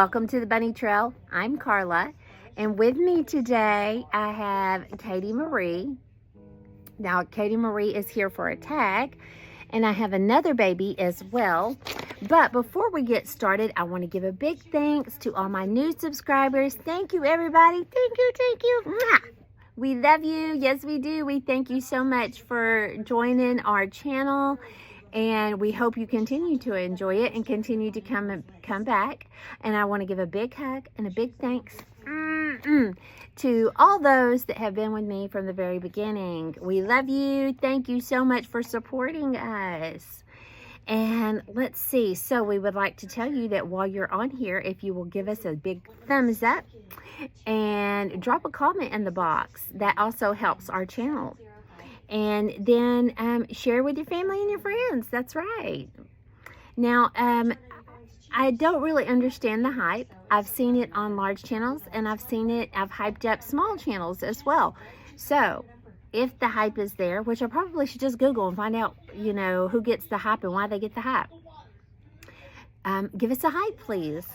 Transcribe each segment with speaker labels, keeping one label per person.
Speaker 1: Welcome to the Bunny Trail. I'm Carla, and with me today I have Katie Marie. Now, Katie Marie is here for a tag, and I have another baby as well. But before we get started, I want to give a big thanks to all my new subscribers. Thank you, everybody. Thank you. Mwah! We love you. Yes, we do. We thank you so much for joining our channel. And we hope you continue to enjoy it and continue to come back. And I want to give a big hug and a big thanks to all those that have been with me from the very beginning. We love you. Thank you so much for supporting us. And let's see. So we would like to tell you that while you're on here, if you will give us a big thumbs up and drop a comment in the box, that also helps our channel. And then share with your family and your friends. That's right. Now, I don't really understand the hype. I've seen it on large channels, and I've hyped up small channels as well. So, if the hype is there, which I probably should just Google and find out, who gets the hype and why they get the hype. Give us a hype, please.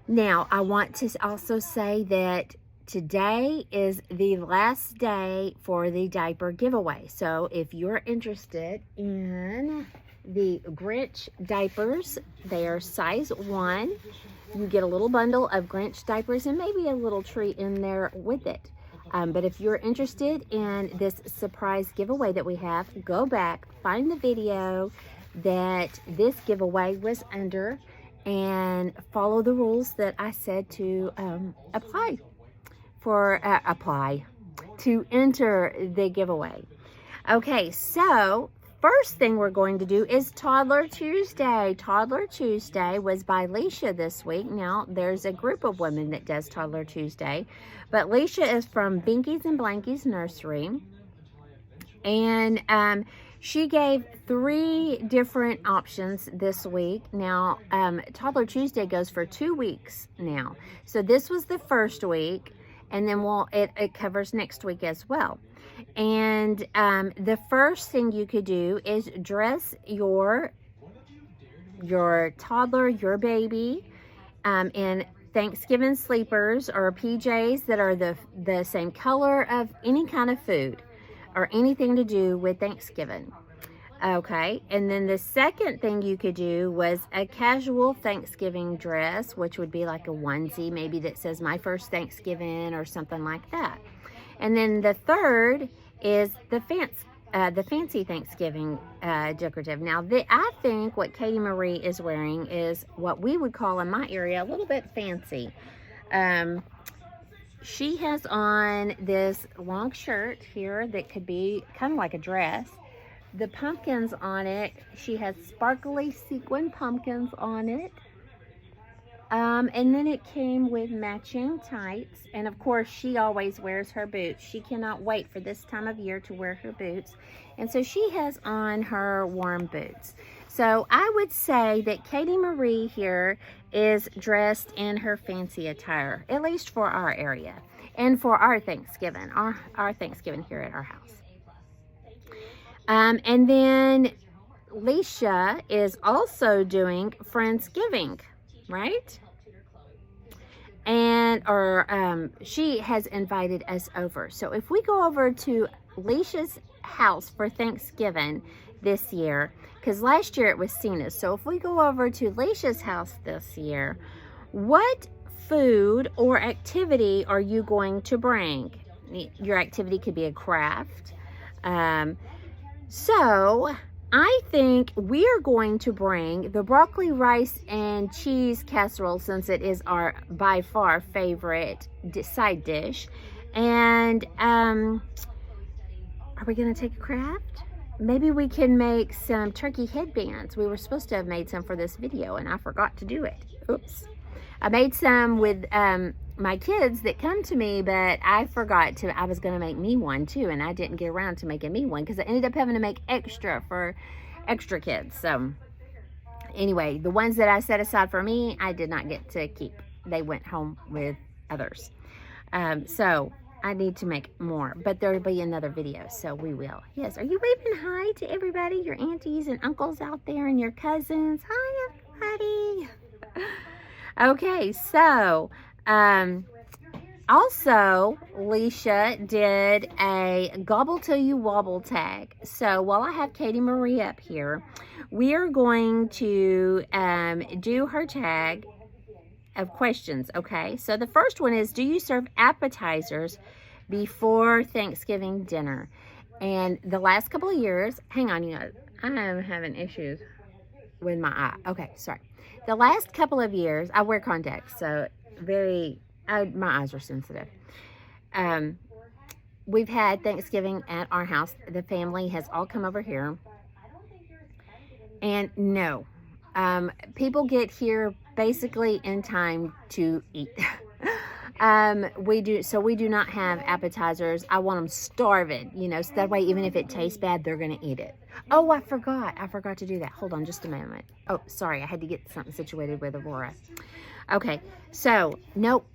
Speaker 1: Now, I want to also say that today is the last day for the diaper giveaway. So if you're interested in the Grinch diapers, they are size 1. You get a little bundle of Grinch diapers and maybe a little treat in there with it. But if you're interested in this surprise giveaway that we have, go back, find the video that this giveaway was under, and follow the rules that I said to apply to enter the giveaway. Okay, so first thing we're going to do is Toddler Tuesday. Toddler Tuesday was by Leisha this week. Now, there's a group of women that does Toddler Tuesday, but Leisha is from Binkies and Blankies Nursery, and she gave 3 different options this week. Now, Toddler Tuesday goes for 2 weeks now. So this was the first week, and then it covers next week as well. And the first thing you could do is dress your toddler, your baby, in Thanksgiving sleepers or PJs that are the same color of any kind of food or anything to do with Thanksgiving. Okay, and then the second thing you could do was a casual Thanksgiving dress, which would be like a onesie, maybe that says "My First Thanksgiving" or something like that. And then the third is the fancy Thanksgiving decorative. Now, I think what Katie Marie is wearing is what we would call in my area a little bit fancy. She has on this long shirt here that could be kind of like a dress. The pumpkins on it, she has sparkly sequin pumpkins on it. And then it came with matching tights. And of course, she always wears her boots. She cannot wait for this time of year to wear her boots. And so she has on her warm boots. So I would say that Katie Marie here is dressed in her fancy attire, at least for our area and for our Thanksgiving, our Thanksgiving here at our house. And then Leisha is also doing Friendsgiving, right? And she has invited us over. So if we go over to Leisha's house for Thanksgiving this year, because last year it was Cena's. So if we go over to Leisha's house this year, what food or activity are you going to bring? Your activity could be a craft. So I think we are going to bring the broccoli, rice, and cheese casserole, since it is our by far favorite side dish. And are we going to take a craft? Maybe we can make some turkey headbands. We were supposed to have made some for this video, and I forgot to do it. Oops. I made some with my kids that come to me, but I forgot I was going to make me one too, and I didn't get around to making me one because I ended up having to make extra for extra kids. So anyway, the ones that I set aside for me, I did not get to keep. They went home with others. So I need to make more, but there'll be another video, so we will. Yes, are you waving hi to everybody, your aunties and uncles out there and your cousins? Hi, everybody. Okay, so also, Leisha did a Gobble Till You Wobble tag. So while I have Katie Marie up here, we are going to do her tag of questions, okay? So the first one is, do you serve appetizers before Thanksgiving dinner? And the last couple of years, hang on, you guys, I am having issues with my eye. Okay, sorry. The last couple of years, I wear contacts, so my eyes are sensitive. We've had Thanksgiving at our house. The family has all come over here. And no, people get here basically in time to eat. We do not have appetizers. I want them starving, so that way even if it tastes bad, they're going to eat it. Oh, I forgot to do that. Hold on just a moment. Oh, sorry, I had to get something situated with Aurora. Okay, so nope,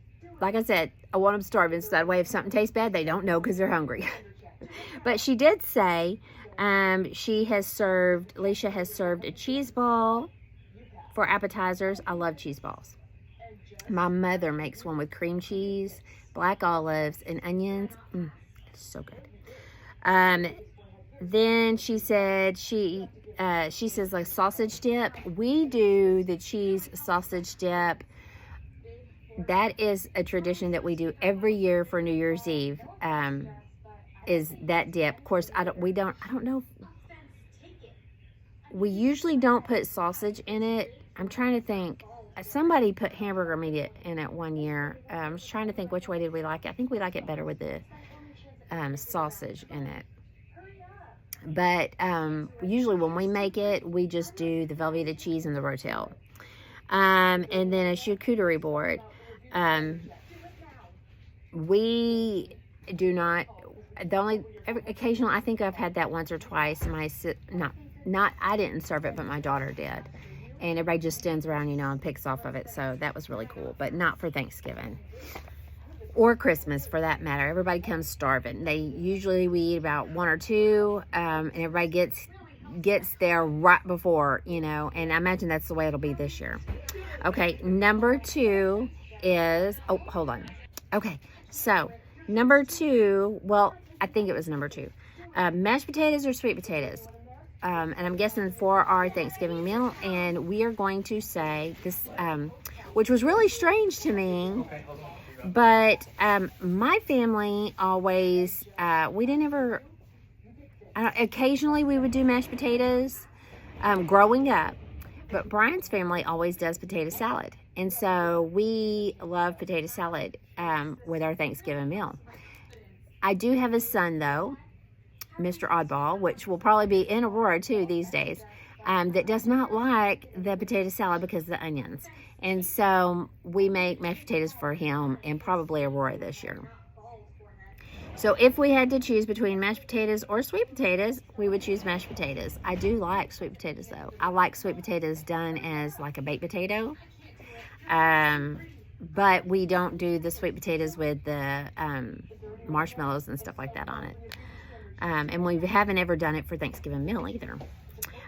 Speaker 1: like I said, I want them starving, so that way if something tastes bad, they don't know because they're hungry. But she did say Leisha has served a cheese ball for appetizers. I love cheese balls. My mother makes one with cream cheese, black olives, and onions. It's so good. Then she said she says like sausage dip. We do the cheese sausage dip. That is a tradition that we do every year for New Year's Eve. Is that dip? Of course, I don't know. We usually don't put sausage in it. I'm trying to think. Somebody put hamburger meat in it one year. I was trying to think which way did we like it. I think we like it better with the sausage in it. But usually when we make it, we just do the Velveeta cheese and the Rotel. And then a charcuterie board. We do not. Occasionally, I think I've had that once or twice. I didn't serve it, but my daughter did. And everybody just stands around, and picks off of it. So that was really cool, but not for Thanksgiving or Christmas for that matter. Everybody comes starving. We eat about one or two, and everybody gets there right before, and I imagine that's the way it'll be this year. Okay, number 2 is, oh, hold on. Okay, so number 2, well, I think it was number 2. Mashed potatoes or sweet potatoes? And I'm guessing for our Thanksgiving meal, and we are going to say this, which was really strange to me, but my family always, occasionally we would do mashed potatoes growing up, but Brian's family always does potato salad, and so we love potato salad with our Thanksgiving meal. I do have a son, though, Mr. Oddball, which will probably be in Aurora too these days, that does not like the potato salad because of the onions. And so we make mashed potatoes for him and probably Aurora this year. So if we had to choose between mashed potatoes or sweet potatoes, we would choose mashed potatoes. I do like sweet potatoes, though. I like sweet potatoes done as like a baked potato. But we don't do the sweet potatoes with the marshmallows and stuff like that on it. And we haven't ever done it for Thanksgiving meal either.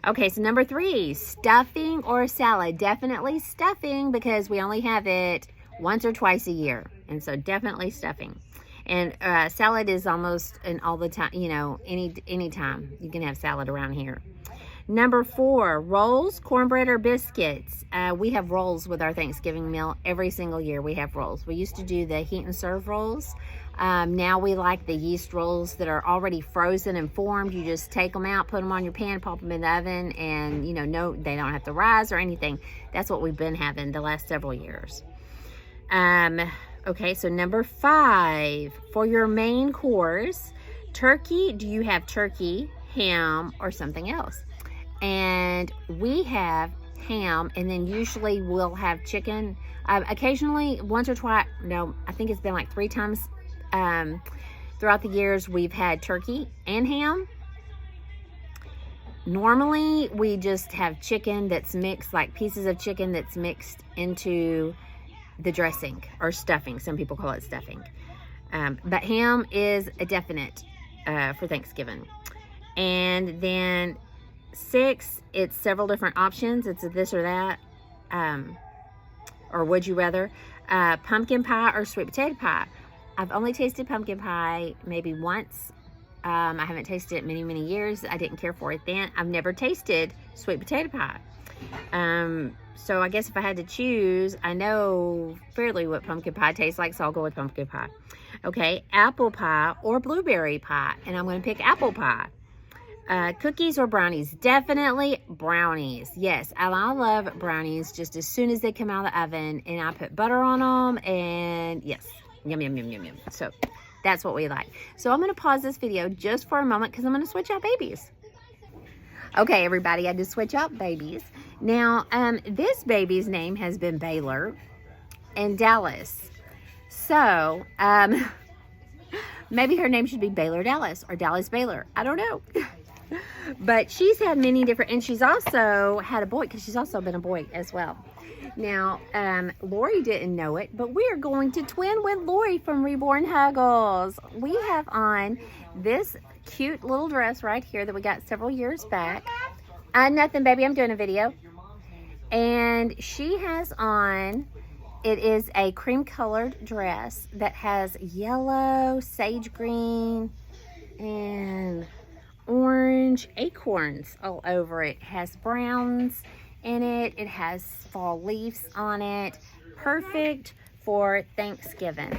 Speaker 1: Okay, so number 3, stuffing or salad? Definitely stuffing because we only have it once or twice a year. And so definitely stuffing. And salad is almost an all the time, any time you can have salad around here. Number 4, rolls, cornbread, or biscuits? We have rolls with our Thanksgiving meal. Every single year we have rolls. We used to do the heat and serve rolls. Now we like the yeast rolls that are already frozen and formed. You just take them out, put them on your pan, pop them in the oven, and no, they don't have to rise or anything. That's what we've been having the last several years. Okay, so number 5, for your main course, turkey. Do you have turkey, ham, or something else? And we have ham, and then usually we'll have chicken. Occasionally, once or twice, no, I think it's been like 3 times throughout the years we've had turkey and ham. Normally, we just have chicken that's mixed, like pieces of chicken that's mixed into the dressing or stuffing. Some people call it stuffing. But ham is a definite for Thanksgiving. And then 6, it's several different options. It's a this or that. or would you rather, pumpkin pie or sweet potato pie? I've only tasted pumpkin pie maybe once. I haven't tasted it many, many years. I didn't care for it then. I've never tasted sweet potato pie. So I guess if I had to choose, I know fairly what pumpkin pie tastes like, so I'll go with pumpkin pie. Okay, apple pie or blueberry pie, and I'm going to pick apple pie. Cookies or brownies? Definitely brownies. Yes, I love brownies just as soon as they come out of the oven, and I put butter on them, and yes, yum, yum, yum, yum, yum. So that's what we like. So I'm going to pause this video just for a moment because I'm going to switch out babies. Okay, everybody, I just switch out babies. Now, this baby's name has been Baylor and Dallas. So, maybe her name should be Baylor Dallas or Dallas Baylor. I don't know. But she's had many different, and she's also had a boy, because she's also been a boy as well. Now, Laurie didn't know it, but we are going to twin with Laurie from Reborn Huggles. We have on this cute little dress right here that we got several years back. Nothing, baby, I'm doing a video. And she has on, it is a cream colored dress that has yellow, sage green, and orange acorns all over it. It has browns in it. It has fall leaves on it. Perfect for Thanksgiving.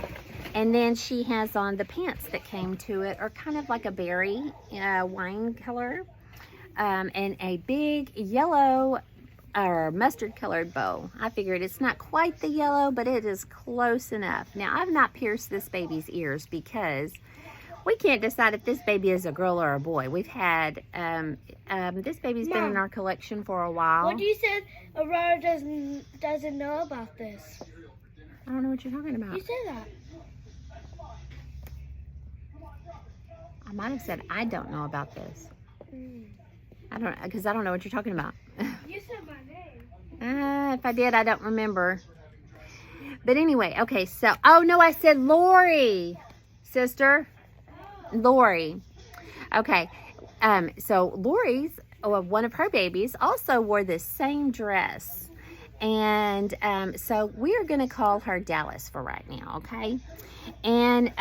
Speaker 1: And then she has on the pants that came to it, are kind of like a berry wine color, and a big yellow or mustard colored bow. I figured it's not quite the yellow, but it is close enough. Now, I've not pierced this baby's ears because we can't decide if this baby is a girl or a boy. We've had, this baby's been in our collection for a while.
Speaker 2: What you said Aurora doesn't know about this.
Speaker 1: I don't know what you're talking about.
Speaker 2: You said that.
Speaker 1: I might have said I don't know about this. I don't, because I don't know what you're talking about.
Speaker 2: You said my name.
Speaker 1: If I did, I don't remember. But anyway, okay, so, oh no, I said Laurie, sister. Laurie. Okay, so Laurie's, one of her babies, also wore this same dress. And so we are going to call her Dallas for right now, okay? And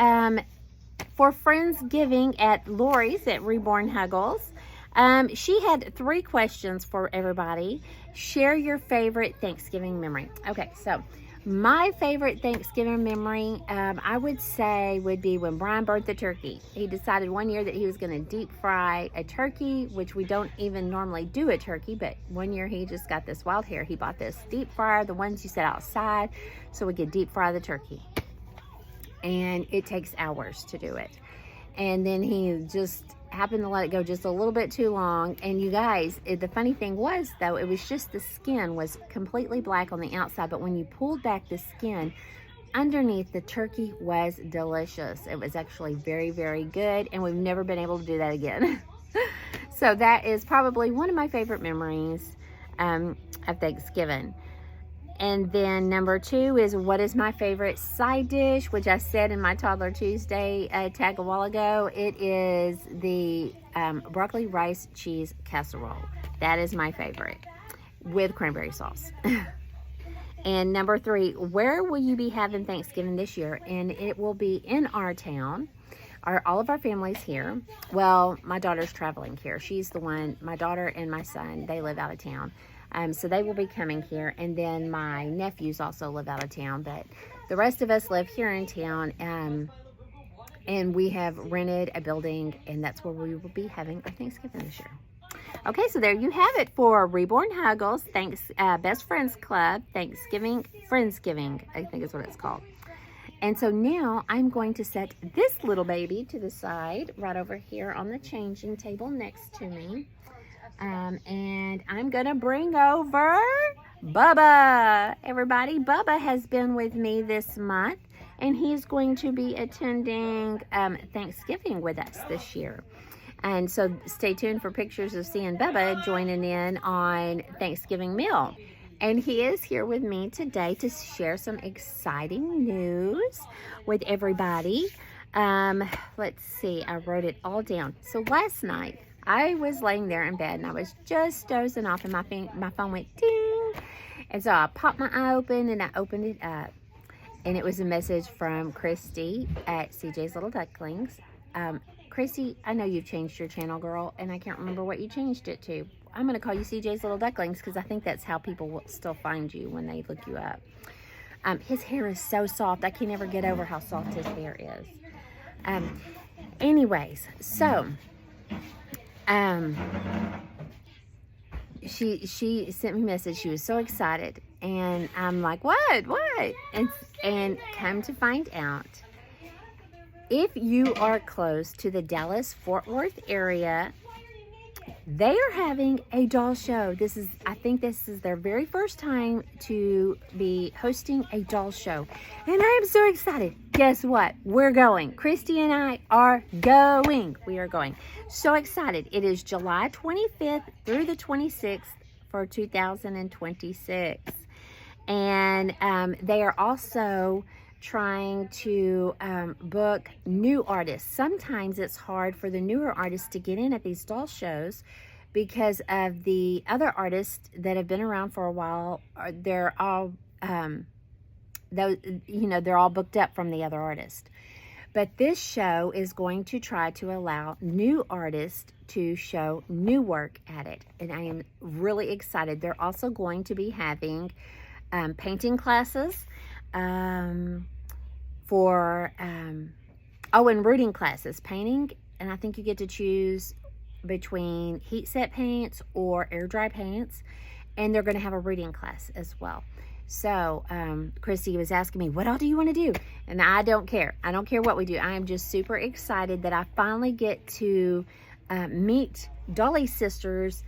Speaker 1: for Friendsgiving at Laurie's at Reborn Huggles, she had 3 questions for everybody. Share your favorite Thanksgiving memory. Okay, so my favorite Thanksgiving memory, I would say, would be when Brian birthed the turkey. He decided one year that he was going to deep fry a turkey, which we don't even normally do a turkey, but one year he just got this wild hair. He bought this deep fryer, the ones you set outside, so we could deep fry the turkey. And it takes hours to do it. And then he just happened to let it go just a little bit too long. And you guys, the funny thing was, though, it was just the skin was completely black on the outside, but when you pulled back the skin underneath, the turkey was delicious. It was actually very, very good, and we've never been able to do that again. So that is probably one of my favorite memories of Thanksgiving. And then number 2 is, what is my favorite side dish, which I said in my Toddler Tuesday tag a while ago. It is the broccoli rice cheese casserole. That is my favorite, with cranberry sauce. And number 3, where will you be having Thanksgiving this year? And it will be in our town. All of our family's here. Well, my daughter's traveling here. She's the one, my daughter and my son, they live out of town. So they will be coming here, and then my nephews also live out of town, but the rest of us live here in town, and we have rented a building, and that's where we will be having our Thanksgiving this year. Okay, so there you have it for Reborn Huggles, Best Friends Club, Thanksgiving, Friendsgiving, I think is what it's called. And so now I'm going to set this little baby to the side, right over here on the changing table next to me. And I'm gonna bring over Bubba. Everybody, Bubba has been with me this month, and he's going to be attending Thanksgiving with us this year. And so stay tuned for pictures of seeing Bubba joining in on Thanksgiving meal. And he is here with me today to share some exciting news with everybody. Let's see, I wrote it all down. So last night, I was laying there in bed, and I was just dozing off, and my phone went ding. And so I popped my eye open and I opened it up. And it was a message from Christy at CJ's Little Ducklings. Christy, I know you've changed your channel, girl, and I can't remember what you changed it to. I'm going to call you CJ's Little Ducklings because I think that's how people will still find you when they look you up. His hair is so soft. I can never get over how soft his hair is. Anyways, so she sent me a message. She was so excited, and I'm like, what? And come to find out, if you are close to the Dallas-Fort Worth area, they are having a doll show. I think this is their very first time to be hosting a doll show. And I am so excited. Guess what? We're going. Christy and I are going. We are going. So excited. It is July 25th through the 26th for 2026. And they are also trying to book new artists. Sometimes it's hard for the newer artists to get in at these doll shows because of the other artists that have been around for a while. They're all they're all booked up from the other artist. But this show is going to try to allow new artists to show new work at it, and I am really excited. They're also going to be having painting classes, and rooting classes, painting, and I think you get to choose between heat set paints or air dry paints, and they're going to have a rooting class as well. So Christy was asking me, what all do you want to do? And I don't care. I don't care what we do. I am just super excited that I finally get to meet Dolly's sisters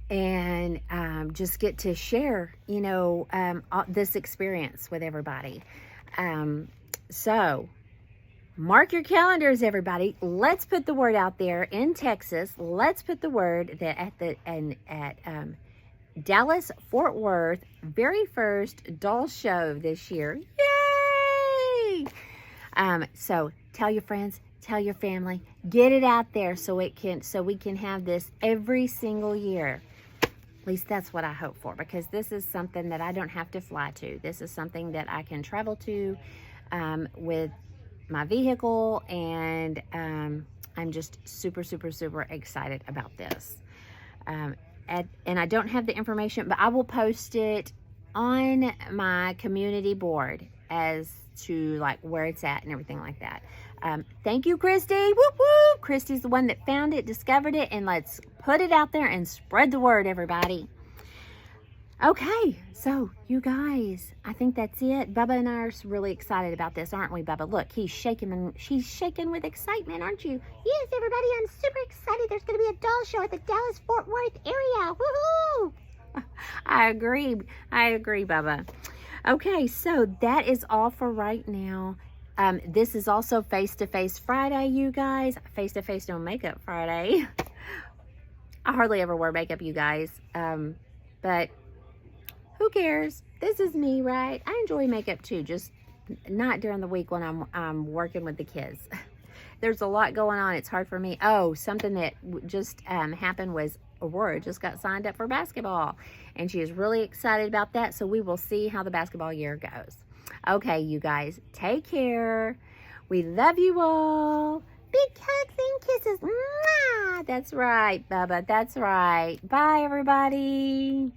Speaker 1: and just get to share, this experience with everybody. So mark your calendars, everybody. Let's put the word out there in Texas. Let's put the word that at Dallas-Fort Worth, very first doll show this year. Yay! So tell your friends, tell your family, get it out there so we can have this every single year. At least that's what I hope for, because this is something that I don't have to fly to. This is something that I can travel to with my vehicle, and I'm just super, super, super excited about this. And I don't have the information, but I will post it on my community board as to like where it's at and everything like that. Thank you, Christy. Whoop, whoop. Christy's the one that found it, discovered it, and let's put it out there and spread the word, everybody. Okay, so you guys, I think that's it. Bubba and I are really excited about this, aren't we, Bubba? Look, he's shaking, she's shaking with excitement, aren't you?
Speaker 2: Yes, everybody, I'm super excited. There's going to be a doll show at the Dallas-Fort Worth area. Woohoo!
Speaker 1: I agree, Bubba. Okay, so that is all for right now. This is also Face-to-Face Friday, you guys. Face-to-Face no makeup Friday. I hardly ever wear makeup, you guys. But who cares? This is me, right? I enjoy makeup too, just not during the week when I'm working with the kids. There's a lot going on. It's hard for me. Oh, something that just happened was Aurora just got signed up for basketball, and she is really excited about that. So we will see how the basketball year goes. Okay, you guys, take care. We love you all. Big hugs and kisses. Mwah! That's right, Bubba. That's right. Bye, everybody.